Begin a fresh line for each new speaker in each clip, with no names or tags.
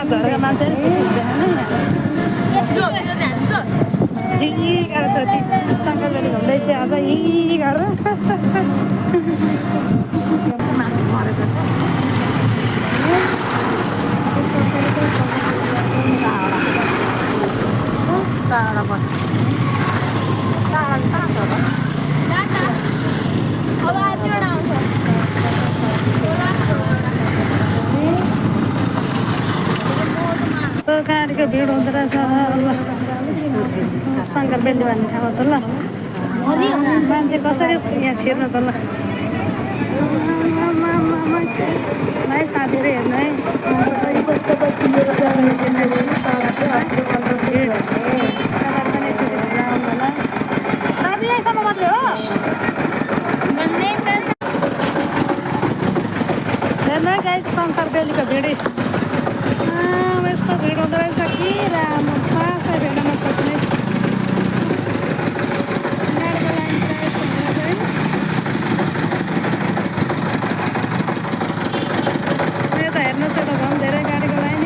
घरका मान्छेहरू खुसी हुँदैन सङ्करबेली घुम्दैछ आज गरेर मान्छे मरेको छ टाढा बस गाडीको भिड हुँदो रहेछ सङ्करबेली भन्ने ठाउँमा त ल मान्छे कसरी यहाँ छिर्नु त ल है साथीहरू हेर्नु है यहीँसम्म मात्रै हो हेर्नु है गाई सङ्करबेलीको भिड यस्तो भिड हुँदो रहेछ कि राम्रो पासै भेट्न नसक्ने यता हेर्नुहोस् यता झन् धेरै गाडीको लाइन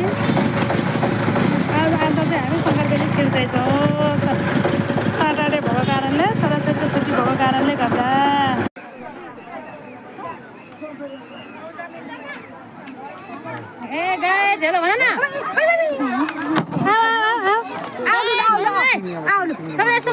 आज चाहिँ हामी सङ्करबेली छिर्दैछौँ सटरडे भएको कारणले छोराछोरीको छुट्टी भएको कारणले गर्दा ए गाई झेलो भन न आउनु सबै यस्तो